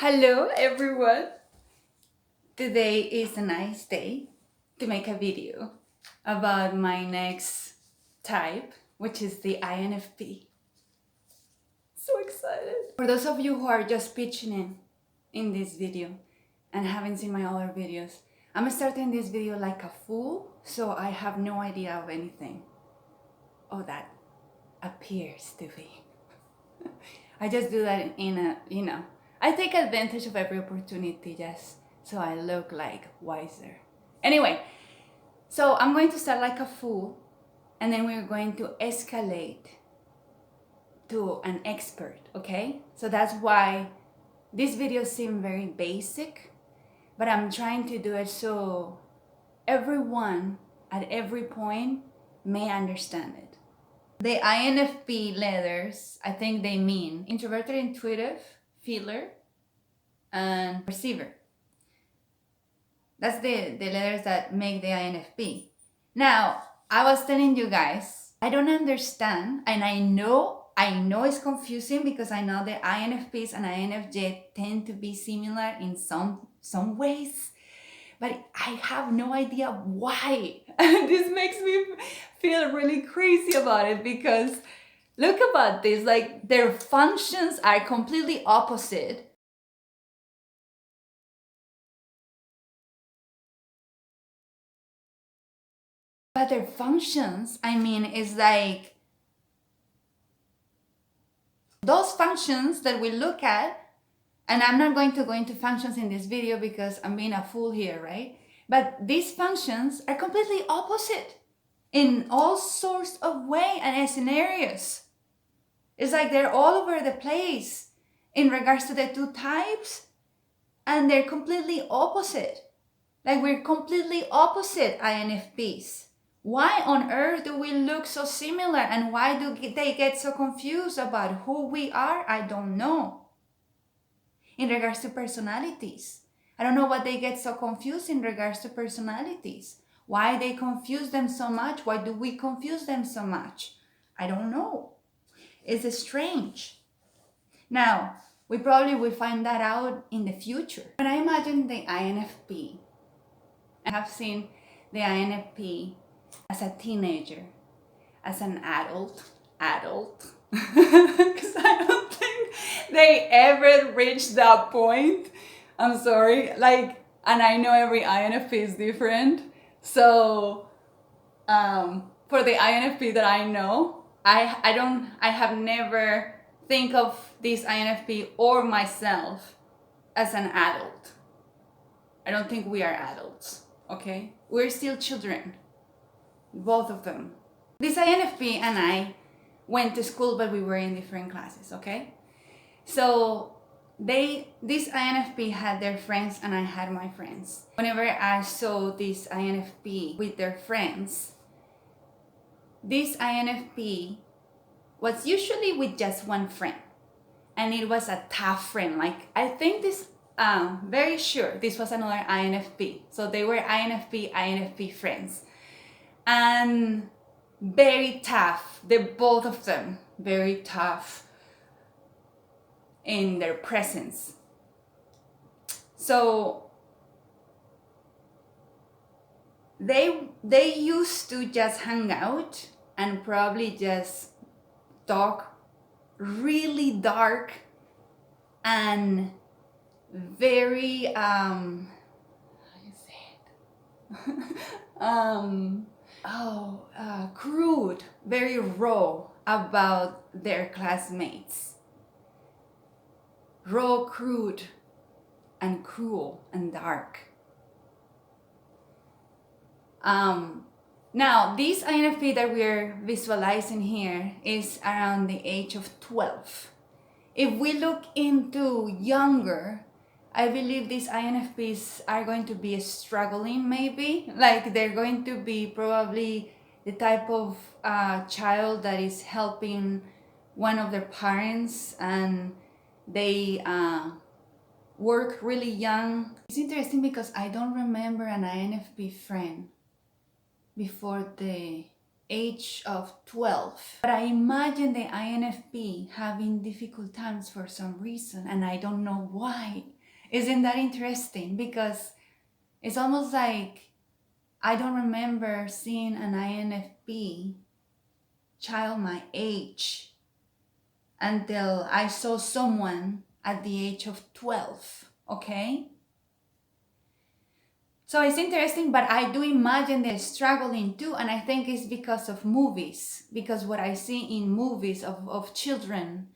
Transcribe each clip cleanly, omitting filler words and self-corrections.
Hello everyone! Today is a nice day to make a video about my next type, which is the INFP. So excited! For those of you who are just pitching in this video and haven't seen my other videos, I'm starting this video like a fool, so I have no idea of anything. Oh, that appears to be. I just do that I take advantage of every opportunity just so I look like wiser. Anyway, so I'm going to start like a fool and then we're going to escalate to an expert, okay? So that's why these videos seem very basic, but I'm trying to do it so everyone at every point may understand it. The INFP letters, I think they mean introverted, intuitive, feeler, and perceiver. That's the letters that make the INFP. Now, I was telling you guys, I don't understand, and I know it's confusing because I know the INFPs and INFJ tend to be similar in some ways, but I have no idea why. This makes me feel really crazy about it because look about this, like their functions are completely opposite. But their functions, is like those functions that we look at, and I'm not going to go into functions in this video because I'm being a fool here, right? But these functions are completely opposite in all sorts of way and scenarios. It's like they're all over the place in regards to the two types, and they're completely opposite. Like we're completely opposite INFPs. Why on earth do we look so similar and why do they get so confused about who we are? I don't know. In regards to personalities, I don't know what they get so confused in regards to personalities. Why they confuse them so much? Why do we confuse them so much? I don't know. It's strange. Now, we probably will find that out in the future. When I imagine the INFP, I have seen the INFP as a teenager, as an adult, because I don't think they ever reach that point. I'm sorry, and I know every INFP is different. So, for the INFP that I know, I have never think of this INFP or myself as an adult. I don't think we are adults, okay? We're still children, both of them. This INFP and I went to school, but we were in different classes, okay? So this INFP had their friends and I had my friends. Whenever I saw this INFP with their friends, this INFP was usually with just one friend. And it was a tough friend. Like, I think very sure this was another INFP. So they were INFP friends. And very tough, both of them, very tough in their presence. So they used to just hang out and probably just talk really dark and very how you say it crude, very raw about their classmates. Raw, crude, and cruel and dark. Now, this INFP that we're visualizing here is around the age of 12. If we look into younger, I believe these INFPs are going to be struggling maybe. Like they're going to be probably the type of child that is helping one of their parents and they work really young. It's interesting because I don't remember an INFP friend before the age of 12. But I imagine the INFP having difficult times for some reason, and I don't know why. Isn't that interesting? Because it's almost like I don't remember seeing an INFP child my age until I saw someone at the age of 12, okay? So it's interesting, but I do imagine they're struggling too, and I think it's because of movies, because what I see in movies of children,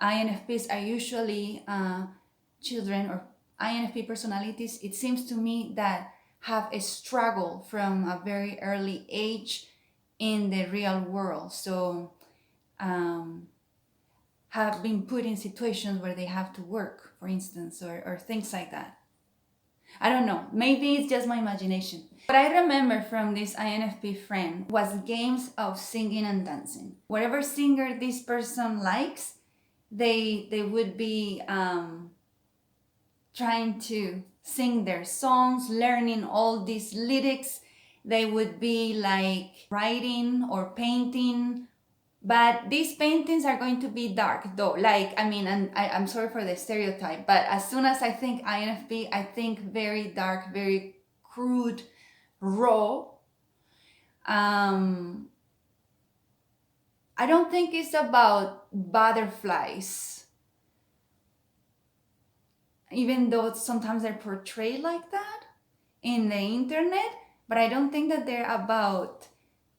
INFPs are usually children or INFP personalities, it seems to me that have a struggle from a very early age in the real world. So have been put in situations where they have to work, for instance, or things like that. I don't know, maybe it's just my imagination. What I remember from this INFP friend was games of singing and dancing. Whatever singer this person likes, they would be trying to sing their songs, learning all these lyrics. They would be like writing or painting, but these paintings are going to be dark though. Like, I mean, and I'm sorry for the stereotype, but as soon as I think INFP, I think very dark, very crude, raw. I don't think it's about butterflies, even though sometimes they're portrayed like that in the internet, but I don't think that they're about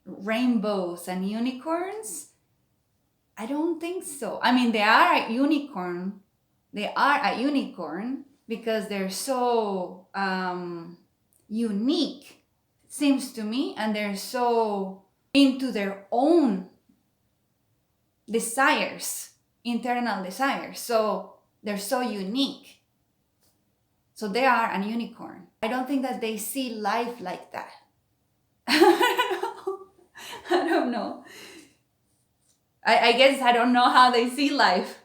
rainbows and unicorns. I don't think so. I mean, they are a unicorn. They are a unicorn because they're so unique, seems to me, and they're so into their own desires, internal desires. So they're so unique. So they are a unicorn. I don't think that they see life like that. I don't know. I guess I don't know how they see life.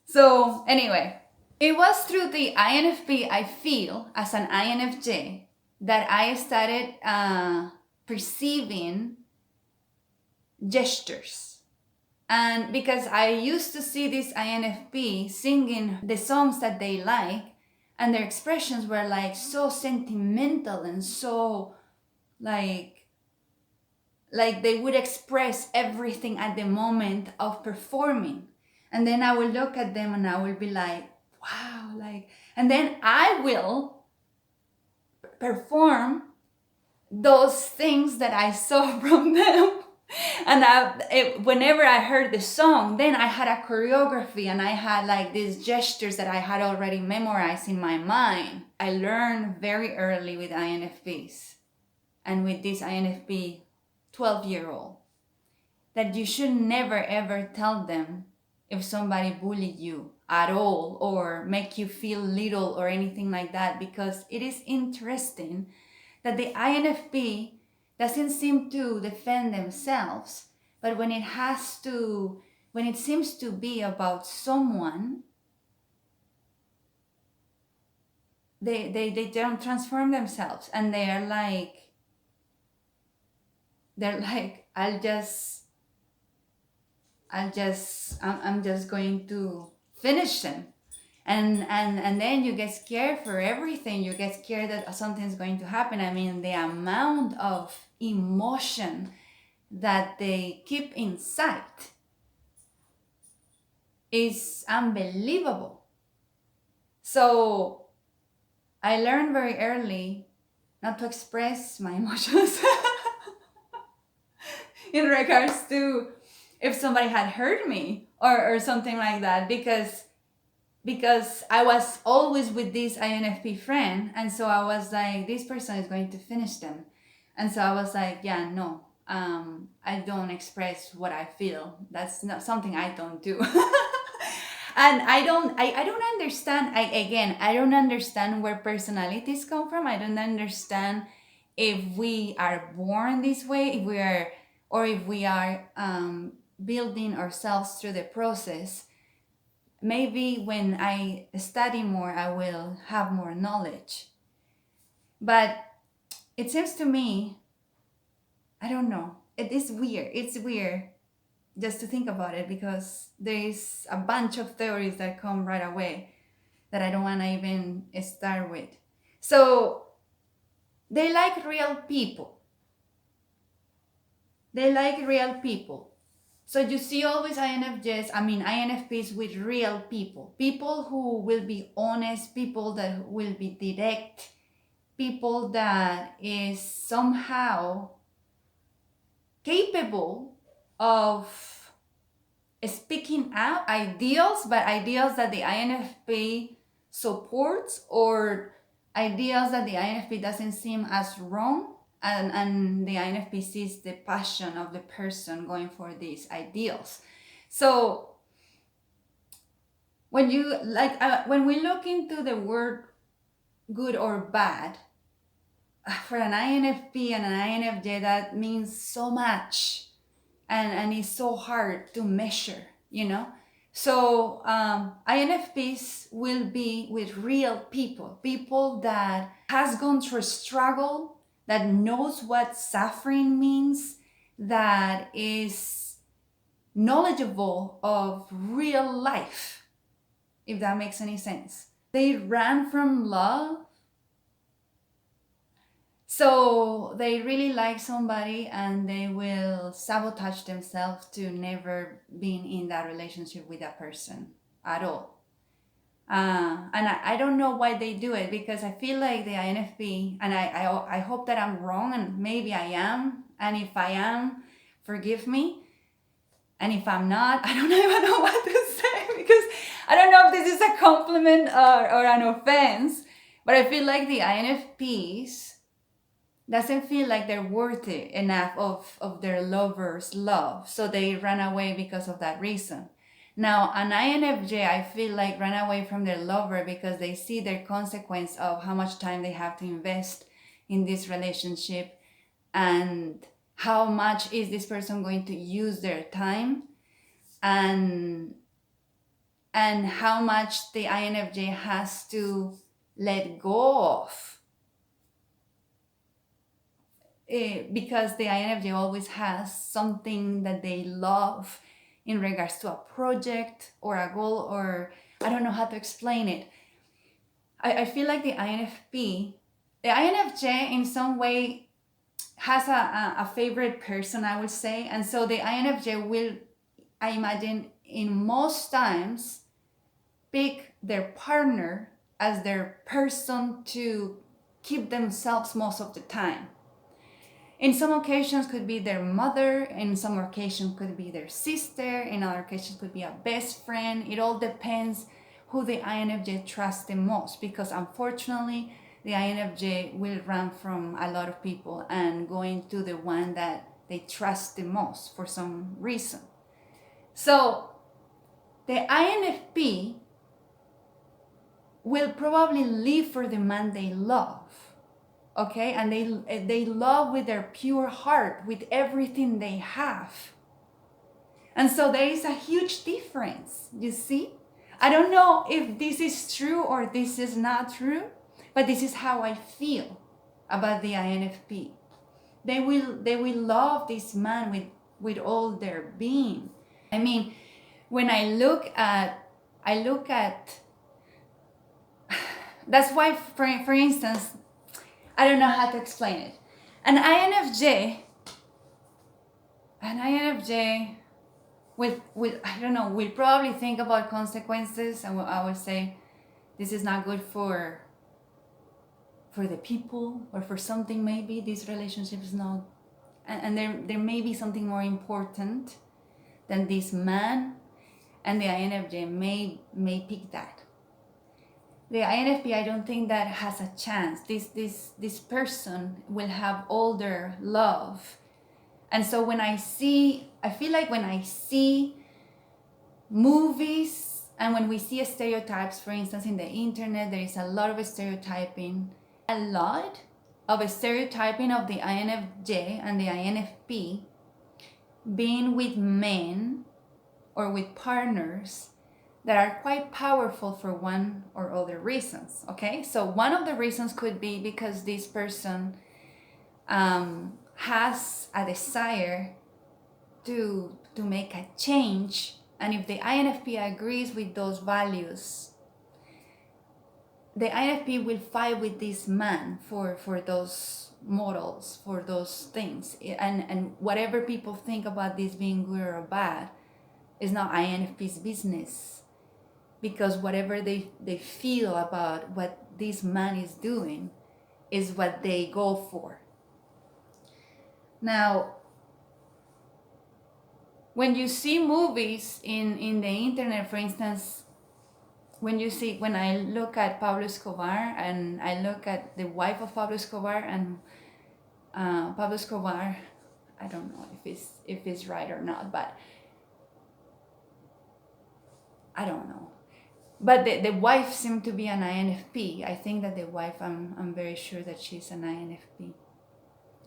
So anyway, it was through the INFP, I feel, as an INFJ, that I started perceiving gestures. And because I used to see this INFP singing the songs that they like, and their expressions were like so sentimental and so like they would express everything at the moment of performing. And then I will look at them and I will be like, wow, like, and then I will perform those things that I saw from them. And whenever I heard the song, then I had a choreography and I had like these gestures that I had already memorized in my mind. I learned very early with INFPs and with this INFP 12-year-old that you should never ever tell them if somebody bullied you at all or make you feel little or anything like that, because it is interesting that the INFP doesn't seem to defend themselves, but when it seems to be about someone, they don't transform themselves and they're like I'm just going to finish them. And then you get scared for everything. You get scared that something's going to happen. I mean, the amount of emotion that they keep inside is unbelievable. So I learned very early not to express my emotions in regards to if somebody had hurt me or something like that, because I was always with this INFP friend, and so I was like, this person is going to finish them. And so I was like, yeah, no, I don't express what I feel. That's not something I don't do. And I don't understand. I don't understand where personalities come from. I don't understand if we are born this way, if we are building ourselves through the process. Maybe when I study more, I will have more knowledge. But it seems to me, I don't know. it is weird. It's weird just to think about it because there's a bunch of theories that come right away that I don't want to even start with. So they like real people. They like real people. So you see always INFPs with real people. People who will be honest, people that will be direct, people that is somehow capable of speaking out ideals, but ideals that the INFP supports, or ideals that the INFP doesn't seem as wrong, and the INFP sees the passion of the person going for these ideals. So when you when we look into the word good or bad, for an INFP and an INFJ, that means so much, and it's so hard to measure, you know. So INFPs will be with real people, people that has gone through struggle, that knows what suffering means, that is knowledgeable of real life, if that makes any sense. They ran from love. So they really like somebody and they will sabotage themselves to never being in that relationship with that person at all. And I don't know why they do it, because I feel like the INFP, and I hope that I'm wrong, and maybe I am. And if I am, forgive me. And if I'm not, I don't even know what to say, because I don't know if this is a compliment or an offense. But I feel like the INFPs doesn't feel like they're worthy enough of their lover's love. So they run away because of that reason. Now, an INFJ, I feel like ran away from their lover because they see their consequence of how much time they have to invest in this relationship, and how much is this person going to use their time, and how much the INFJ has to let go of. Because the INFJ always has something that they love in regards to a project or a goal, or I don't know how to explain it. I feel like the INFJ in some way has a favorite person, I would say. And so the INFJ will, I imagine, in most times pick their partner as their person to keep themselves most of the time. In some occasions could be their mother, in some occasions could be their sister, in other occasions could be a best friend. It all depends who the INFJ trusts the most, because unfortunately the INFJ will run from a lot of people and going to the one that they trust the most for some reason. So the INFP will probably live for the man they love. Okay, and they love with their pure heart, with everything they have. And so there is a huge difference, you see. I don't know if this is true or this is not true, but this is how I feel about the INFP. They will love this man with all their being. I mean, when I look at that's why, for instance, I don't know how to explain it. An INFJ with I don't know, will probably think about consequences, and I would say this is not good for the people, or for something. Maybe this relationship is not, and there may be something more important than this man, and the INFJ may pick that. The INFP, I don't think that has a chance. This person will have all their love. And so I feel like when I see movies, and when we see stereotypes, for instance, in the internet, there is a lot of stereotyping. A lot of stereotyping of the INFJ and the INFP being with men or with partners that are quite powerful for one or other reasons. Okay, so one of the reasons could be because this person has a desire to make a change, and if the INFP agrees with those values, the INFP will fight with this man for those models, for those things. And whatever people think about this being good or bad is not INFP's business, because whatever they feel about what this man is doing is what they go for. Now, when you see movies in the internet, for instance, when I look at Pablo Escobar and I look at the wife of Pablo Escobar, and Pablo Escobar, I don't know if it's right or not, but I don't know. But the wife seemed to be an INFP. I think that the wife, I'm very sure that she's an INFP.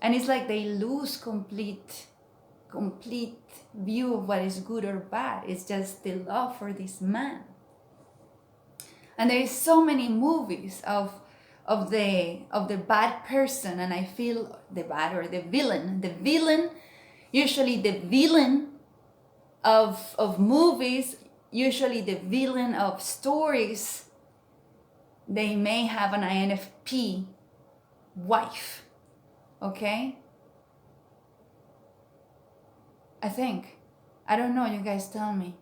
And it's like they lose complete view of what is good or bad. It's just the love for this man. And there is so many movies of the bad person, and I feel the bad or the villain. The villain, usually the villain of movies, usually the villain of stories, they may have an INFP wife. Okay? I think. I don't know, you guys tell me.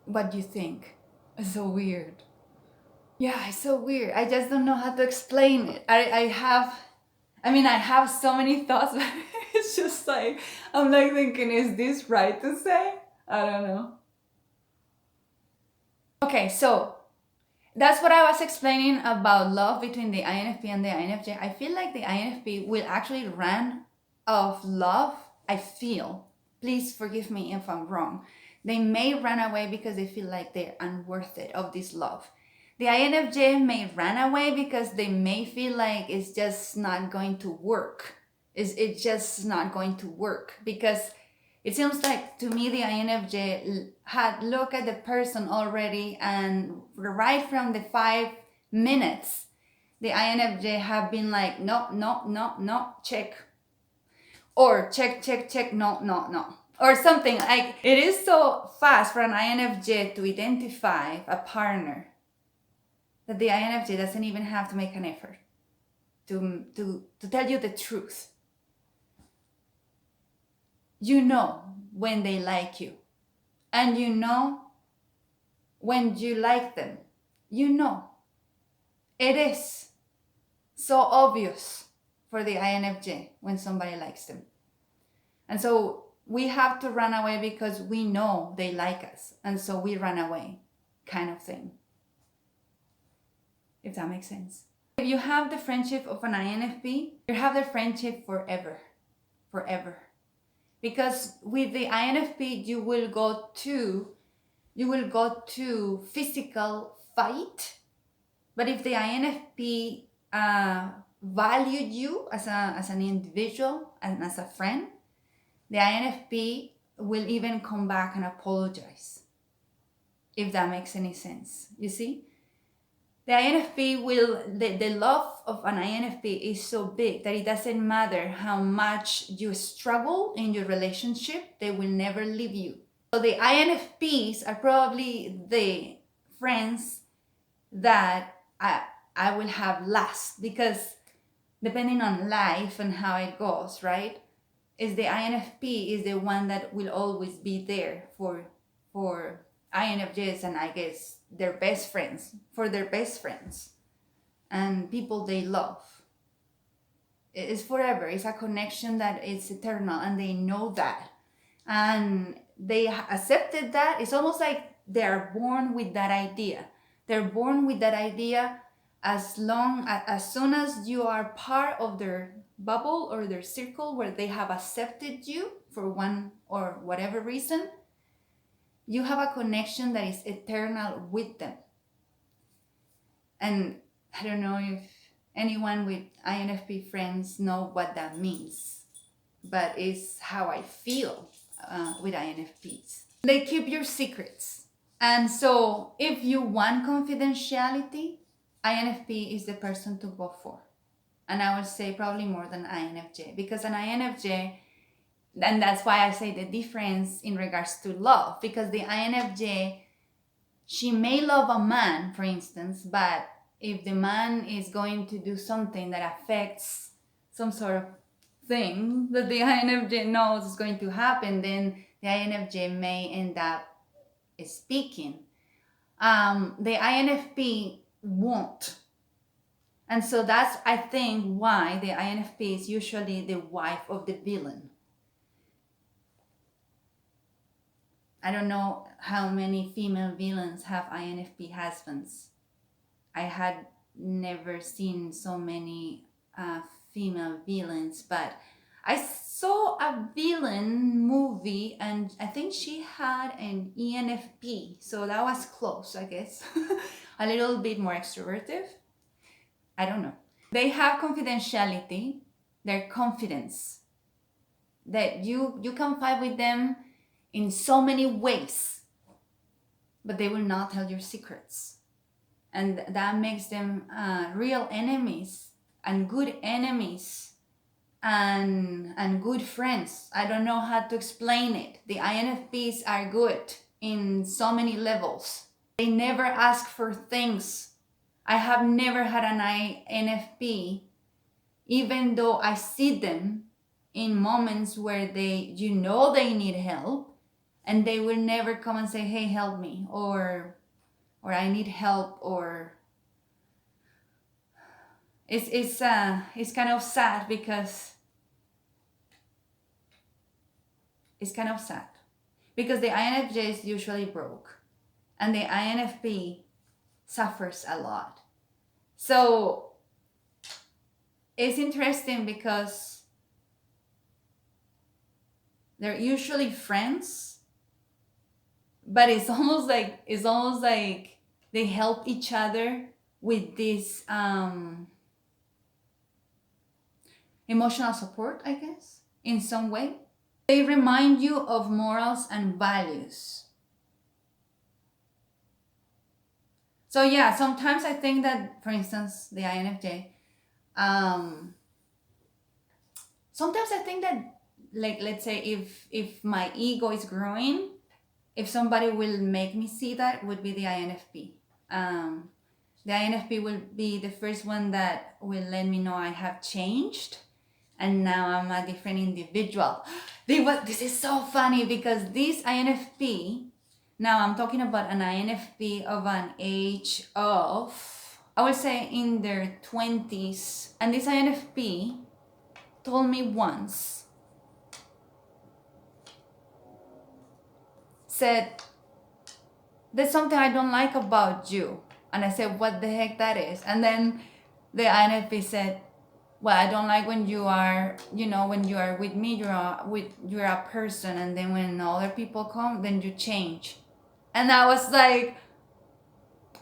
What do you think? It's so weird. Yeah, it's so weird. I just don't know how to explain it. I have so many thoughts, but it's just like, I'm like thinking, is this right to say? I don't know. Okay, so that's what I was explaining about love between the INFP and the INFJ. I feel like the INFP will actually run of love. I feel. Please forgive me if I'm wrong. They may run away because they feel like they're unworthy of this love. The INFJ may run away because they may feel like it's just not going to work. It's just not going to work, because it seems like to me the INFJ had looked at the person already, and right from the 5 minutes, the INFJ have been like, no, check. Or check, no. Or something like, it is so fast for an INFJ to identify a partner that the INFJ doesn't even have to make an effort to tell you the truth. You know when they like you, and you know when you like them. You know. It is so obvious for the INFJ when somebody likes them. And so we have to run away because we know they like us, and so we run away, kind of thing. If that makes sense. If you have the friendship of an INFP, you have the friendship forever. Because with the INFP, you will go to physical fight. But if the INFP valued you as an individual and as a friend, the INFP will even come back and apologize. If that makes any sense, you see? The INFP the love of an INFP is so big that it doesn't matter how much you struggle in your relationship, they will never leave you. So the INFPs are probably the friends that I will have last, because depending on life and how it goes, right? Is the INFP is the one that will always be there for INFJs, and I guess their best friends, and people they love. It's forever. It's a connection that is eternal, and they know that, and they accepted that. It's almost like they're born with that idea. They're born with that idea. As soon as you are part of their bubble or their circle where they have accepted you for one or whatever reason, you have a connection that is eternal with them. And I don't know if anyone with INFP friends know what that means, but it's how I feel with INFPs. They keep your secrets. And so if you want confidentiality, INFP is the person to go for. And I would say probably more than INFJ, because an INFJ, and that's why I say the difference in regards to love, because the INFJ, she may love a man, for instance, but if the man is going to do something that affects some sort of thing that the INFJ knows is going to happen, then the INFJ may end up speaking. The INFP won't. And so that's, I think, why the INFP is usually the wife of the villain. I don't know how many female villains have INFP husbands. I had never seen so many female villains, but I saw a villain movie and I think she had an ENFP, so that was close, I guess. A little bit more extroverted. I don't know. They have confidentiality, their confidence, that you can fight with them in so many ways, but they will not tell your secrets. And that makes them real enemies and good enemies and good friends. I don't know how to explain it. The INFPs are good in so many levels. They never ask for things. I have never had an INFP, even though I see them in moments where they need help, and they will never come and say, hey, help me, or I need help, or it's kind of sad because the INFJ is usually broke and the INFP suffers a lot. So it's interesting because they're usually friends, but it's almost like they help each other with this emotional support, I guess, in some way. They remind you of morals and values. So yeah, sometimes I think that, for instance, the INFJ, sometimes I think that, like, let's say if my ego is growing, if somebody will make me see that, would be the INFP. The INFP will be the first one that will let me know I have changed and now I'm a different individual. This is so funny because this INFP, now I'm talking about an INFP of an age of, I would say in their 20s. And this INFP told me once, said, there's something I don't like about you. And I said, what the heck that is? And then the INFP said, well, I don't like when you are, when you are with me, you're a person. And then when other people come, then you change. And I was like,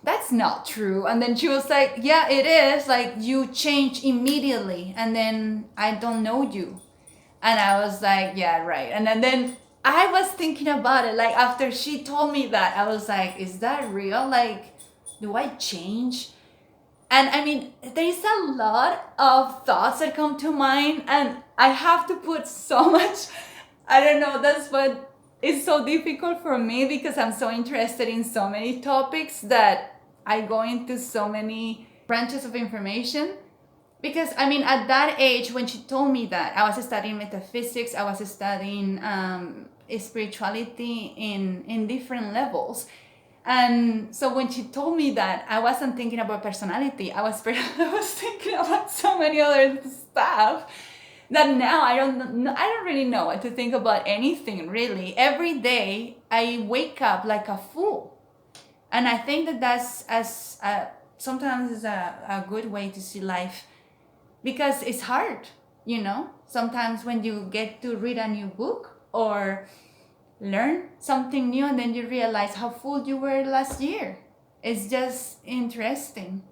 that's not true. And then she was like, yeah, it is. Like, you change immediately. And then I don't know you. And I was like, yeah, right. And then I was thinking about it. Like, after she told me that, I was like, is that real? Like, do I change? And I mean, there's a lot of thoughts that come to mind, and I have to put so much, I don't know, that's what is so difficult for me, because I'm so interested in so many topics that I go into so many branches of information. Because I mean, at that age, when she told me that, I was studying metaphysics, I was studying spirituality in different levels. And so when she told me that, I wasn't thinking about personality. I was thinking about so many other stuff that now I don't really know what to think about anything, really. Every day I wake up like a fool. And I think that that's sometimes is a good way to see life, because it's hard, Sometimes when you get to read a new book or learn something new, and then you realize how fooled you were last year. It's just interesting.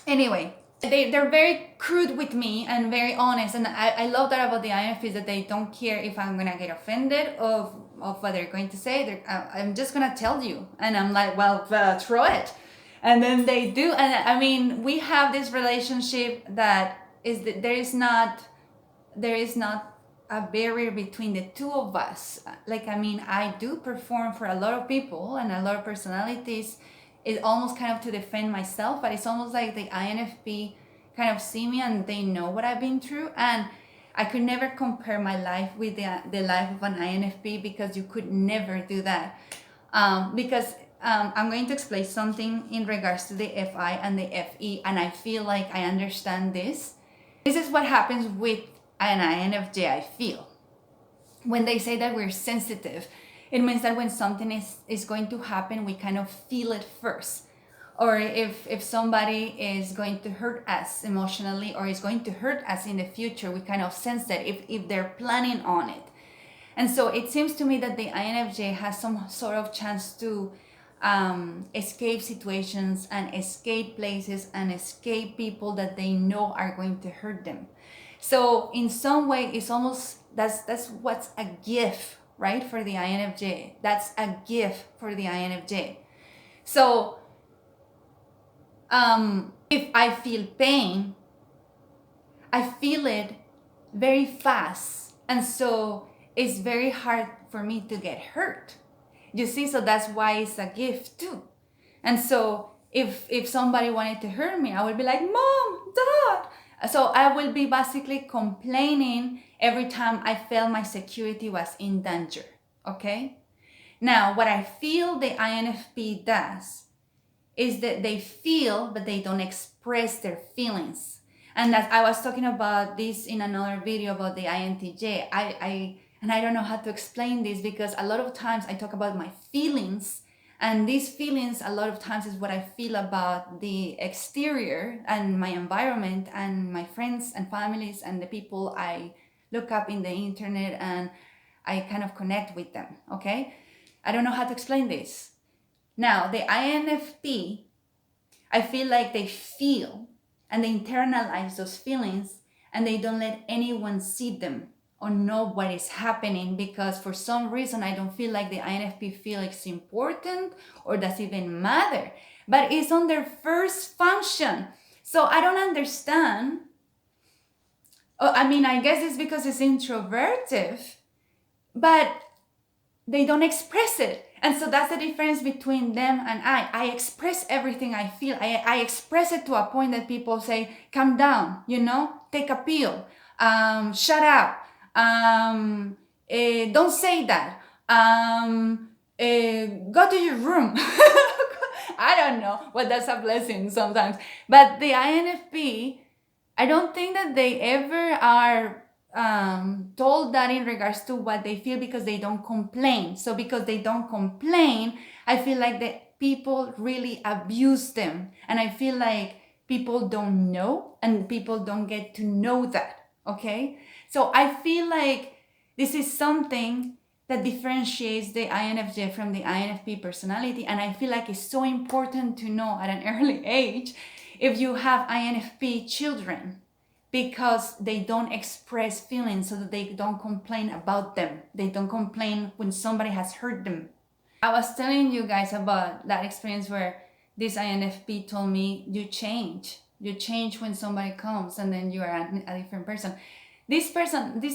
Anyway, they're very crude with me and very honest, and I love that about the INFPs, that they don't care if I'm gonna get offended of what they're going to say. I'm just gonna tell you, and I'm like, well, throw it. And then they do. And I mean, we have this relationship that is that there is not a barrier between the two of us. Like, I mean, I do perform for a lot of people and a lot of personalities. It's almost kind of to defend myself, but it's almost like the INFP kind of see me and they know what I've been through. And I could never compare my life with the life of an INFP, because you could never do that. Because I'm going to explain something in regards to the FI and the FE, and I feel like I understand this. This is what happens with an INFJ, I feel. When they say that we're sensitive, it means that when something is going to happen, we kind of feel it first. Or if somebody is going to hurt us emotionally or is going to hurt us in the future, we kind of sense that if they're planning on it. And so it seems to me that the INFJ has some sort of chance to escape situations and escape places and escape people that they know are going to hurt them. So in some way, it's almost, that's what's a gift, right, for the INFJ. That's a gift for the INFJ. So if I feel pain, I feel it very fast. And so it's very hard for me to get hurt. You see, so that's why it's a gift too. And so if somebody wanted to hurt me, I would be like, Mom, Dad. So I will be basically complaining every time I felt my security was in danger, okay? Now, what I feel the INFP does is that they feel, but they don't express their feelings. And that I was talking about this in another video about the INTJ. And I don't know how to explain this, because a lot of times I talk about my feelings, and these feelings a lot of times is what I feel about the exterior and my environment and my friends and families and the people I look up in the internet, and I kind of connect with them, okay? I don't know how to explain this. Now, the INFP, I feel like they feel and they internalize those feelings, and they don't let anyone see them or know what is happening, because for some reason I don't feel like the INFP feel it's important or does even matter, but it's on their first function. So I don't understand. I mean, I guess it's because it's introverted, but they don't express it. And so that's the difference between them and I. I express everything I feel. I express it to a point that people say, calm down, take a pill, shut up, don't say that, go to your room. I don't know, well, that's a blessing sometimes. But the INFP, I don't think that they ever are told that in regards to what they feel, because they don't complain. So because they don't complain, I feel like the people really abuse them. And I feel like people don't know, and people don't get to know that, okay? So I feel like this is something that differentiates the INFJ from the INFP personality. And I feel like it's so important to know at an early age if you have INFP children, because they don't express feelings, so that they don't complain about them. They don't complain when somebody has hurt them. I was telling you guys about that experience where this INFP told me, you change when somebody comes, and then you are a different person. These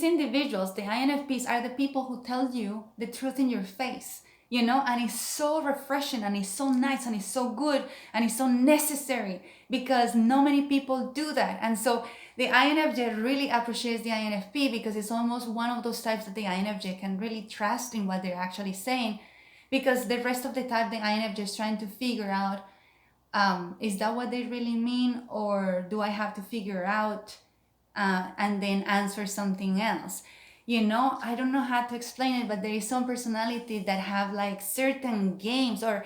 individuals, the INFPs, are the people who tell you the truth in your face, and it's so refreshing, and it's so nice, and it's so good, and it's so necessary, because not many people do that. And so the INFJ really appreciates the INFP, because it's almost one of those types that the INFJ can really trust in what they're actually saying, because the rest of the time the INFJ is trying to figure out, is that what they really mean, or do I have to figure out and then answer something else? I don't know how to explain it, but there is some personality that have like certain games, or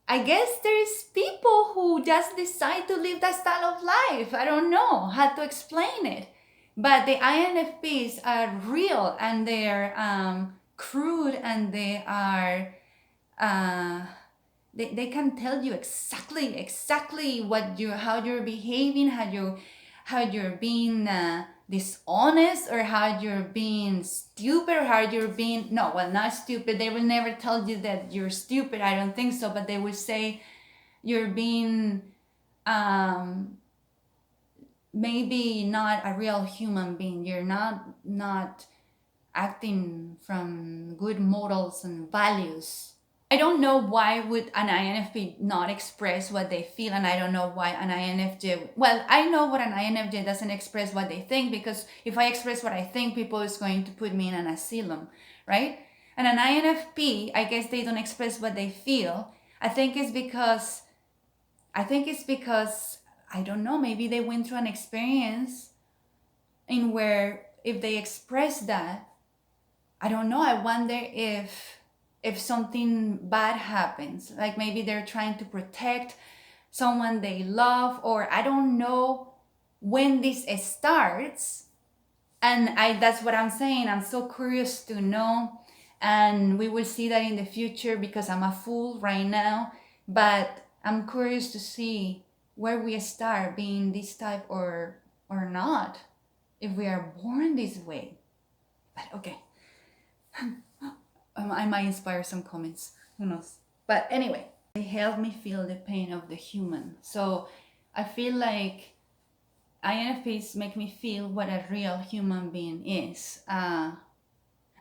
I guess there's people who just decide to live that style of life. I don't know how to explain it. But the INFPs are real, and they're crude, and they are, they can tell you exactly how you're behaving, how you're being dishonest, or how you're being stupid, or how you're being, no, well, not stupid. They will never tell you that you're stupid. I don't think so. But they will say, You're being maybe not a real human being. You're not acting from good morals and values. I don't know why would an INFP not express what they feel, and I don't know why an INFJ. Well, I know what an INFJ doesn't express what they think, because if I express what I think, people is going to put me in an asylum, right? And an INFP, I guess they don't express what they feel. I think it's because I don't know, maybe they went through an experience in where if they express that, I don't know, I wonder if something bad happens, like maybe they're trying to protect someone they love, or I don't know when this starts. And that's what I'm saying. I'm so curious to know, and we will see that in the future, because I'm a fool right now, but I'm curious to see where we start being this type or not, if we are born this way. But okay. I might inspire some comments, who knows. But anyway, they help me feel the pain of the human. So I feel like INFPs make me feel what a real human being is. I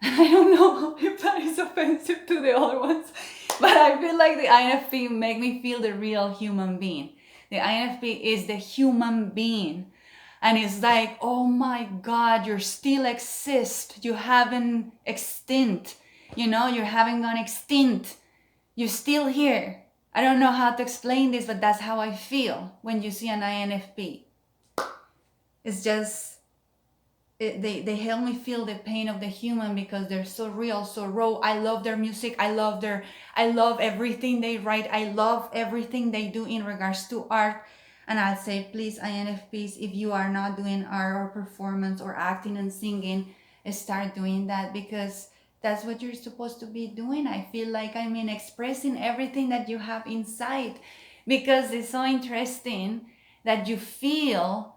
don't know if that is offensive to the other ones, but I feel like the INFP make me feel the real human being. The INFP is the human being. And it's like, oh my God, you still exist. You haven't extinct. You haven't gone extinct. You're still here. I don't know how to explain this, but that's how I feel when you see an INFP. It's just, they help me feel the pain of the human, because they're so real, so raw. I love their music. I love everything they write. I love everything they do in regards to art. And I'll say, please, INFPs, if you are not doing art or performance or acting and singing, start doing that, because that's what you're supposed to be doing. I feel like expressing everything that you have inside, because it's so interesting that you feel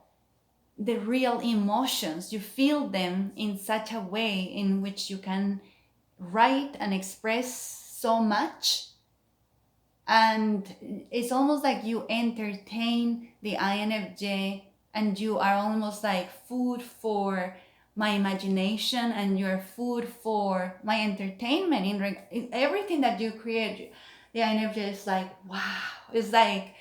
the real emotions. You feel them in such a way in which you can write and express so much. And it's almost like you entertain the INFJ, and you are almost like food for my imagination, and you're food for my entertainment. In everything that you create, the INFJ is like, wow. It's like,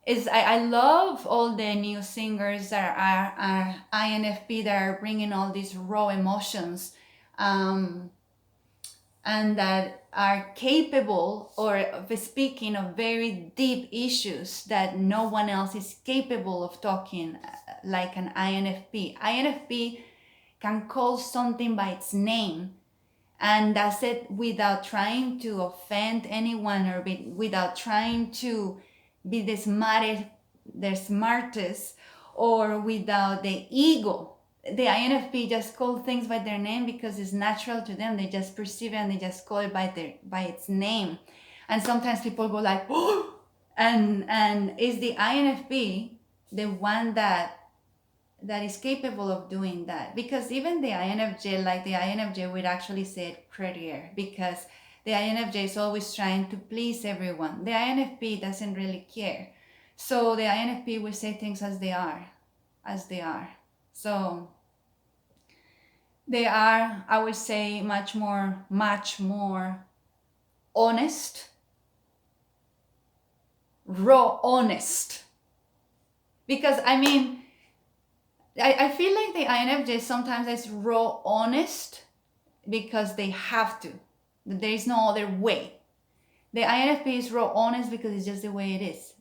I love all the new singers that are INFP, that are bringing all these raw emotions, and that are capable of speaking of very deep issues that no one else is capable of talking, like an INFP. INFP can call something by its name, and that's it, without trying to offend anyone, or without trying to be the smartest, or without the ego. The INFP just call things by their name because it's natural to them. They just perceive it, and they just call it by its name. And sometimes people go like, oh! and is the INFP the one that is capable of doing that? Because even the INFJ would actually say it prettier, because the INFJ is always trying to please everyone. The INFP doesn't really care. So the INFP will say things as they are. So they are, I would say, much more honest, raw honest. Because I feel like the INFJ sometimes is raw honest because they have to. There is no other way. The INFP is raw honest because it's just the way it is.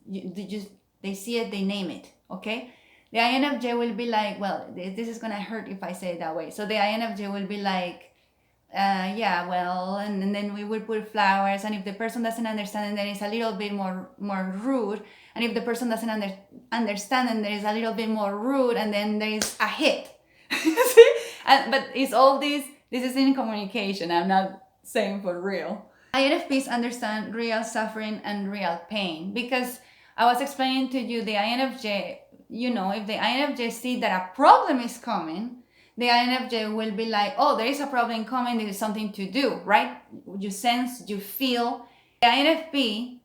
They see it, they name it, okay? The INFJ will be like, well, this is going to hurt if I say it that way. So the INFJ will be like, yeah, well, and then we will put flowers. And if the person doesn't understand, then it's a little bit more rude. And if the person doesn't understand, then there is a little bit more rude. And then there is a hit. See? But it's all this is in communication. I'm not saying for real. INFPs understand real suffering and real pain, because I was explaining to you, the INFJ, if the INFJ see that a problem is coming, the INFJ will be like, oh, there is a problem coming, there is something to do, right? You sense, you feel. The INFP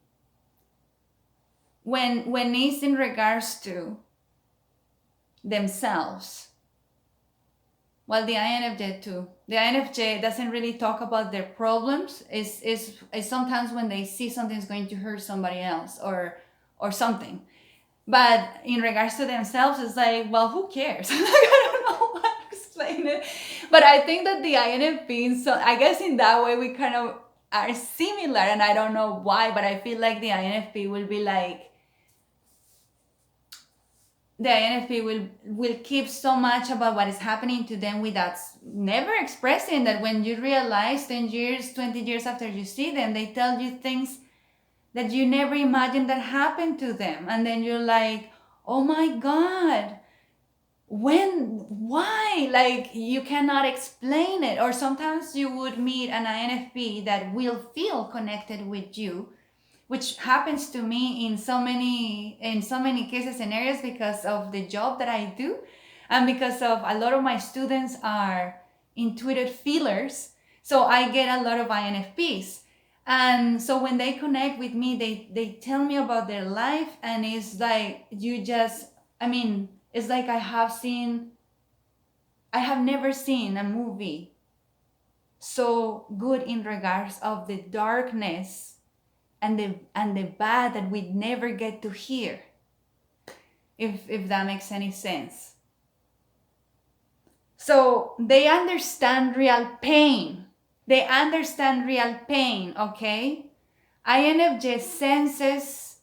when it's in regards to themselves, well, the INFJ too. The INFJ doesn't really talk about their problems. Is sometimes when they see something's going to hurt somebody else or something. But in regards to themselves, it's like, well, who cares? I don't know how to explain it. But I think that the INFP, so I guess in that way we kind of are similar, and I don't know why, but I feel like the INFP will be like, the INFP will keep so much about what is happening to them without never expressing that. When you realize 10 years, 20 years after you see them, they tell you things that you never imagined that happened to them. And then you're like, oh my God, why? Like, you cannot explain it. Or sometimes you would meet an INFP that will feel connected with you, which happens to me in so many cases and areas because of the job that I do, and because of a lot of my students are intuitive feelers. So I get a lot of INFPs. And so when they connect with me, they tell me about their life, and it's like it's like I have never seen a movie so good in regards of the darkness and the bad that we never get to hear, if that makes any sense. So they understand real pain. They understand real pain, okay? INFJ senses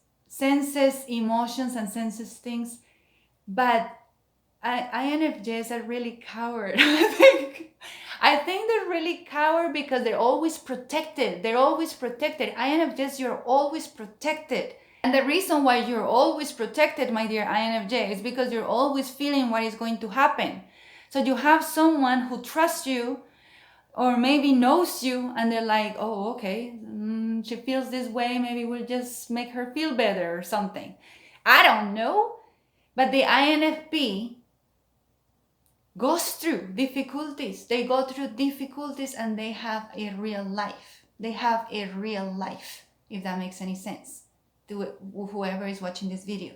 emotions and senses things, but INFJs are really coward. I think they're really coward because they're always protected. They're always protected. INFJs, you're always protected. And the reason why you're always protected, my dear INFJ, is because you're always feeling what is going to happen. So you have someone who trusts you or maybe knows you, and they're like, oh, okay, she feels this way, maybe we'll just make her feel better or something. I don't know. But the INFP goes through difficulties. They go through difficulties and they have a real life. They have a real life, if that makes any sense to whoever is watching this video.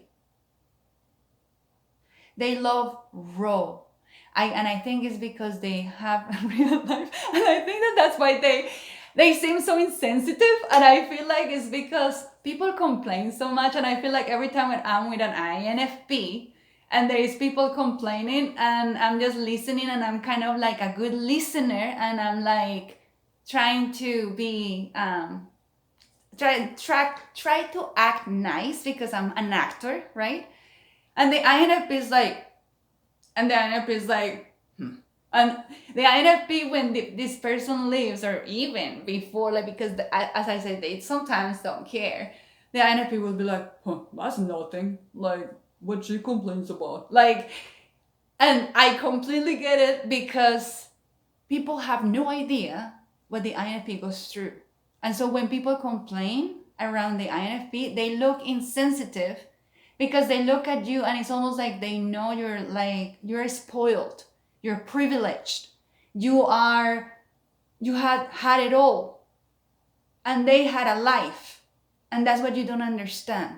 They love raw. I think it's because they have a real life. And I think that's why they seem so insensitive. And I feel like it's because people complain so much. And I feel like every time when I'm with an INFP, and there is people complaining, and I'm just listening, and I'm kind of like a good listener, and I'm like trying to be try to act nice because I'm an actor, right? And the INFP is like, and the INFP is like, and the INFP, when this person leaves, or even before, like, because as I said, they sometimes don't care. The INFP will be like, that's nothing. Like, what she complains about. Like, and I completely get it because people have no idea what the INFP goes through. And so when people complain around the INFP, they look insensitive because they look at you and it's almost like they know you're spoiled, you're privileged, you had it all, and they had a life, and that's what you don't understand,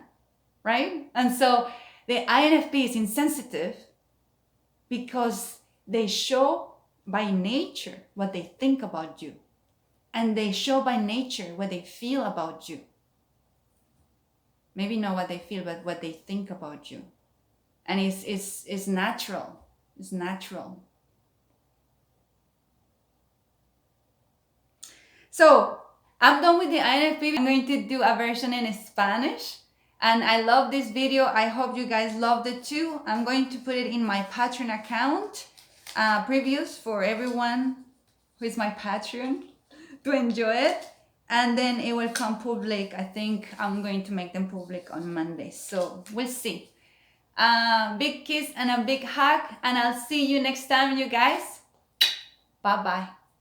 right? And so the INFP is insensitive because they show by nature what they think about you, and they show by nature what they feel about you. Maybe not what they feel, but what they think about you. And it's natural. It's natural. So I'm done with the INFP. I'm going to do a version in Spanish. And I love this video. I hope you guys loved it too. I'm going to put it in my Patreon account. Previews for everyone who is my Patreon to enjoy it. And then it will come public. I think I'm going to make them public on Monday. So we'll see. Big kiss and a big hug. And I'll see you next time, you guys. Bye-bye.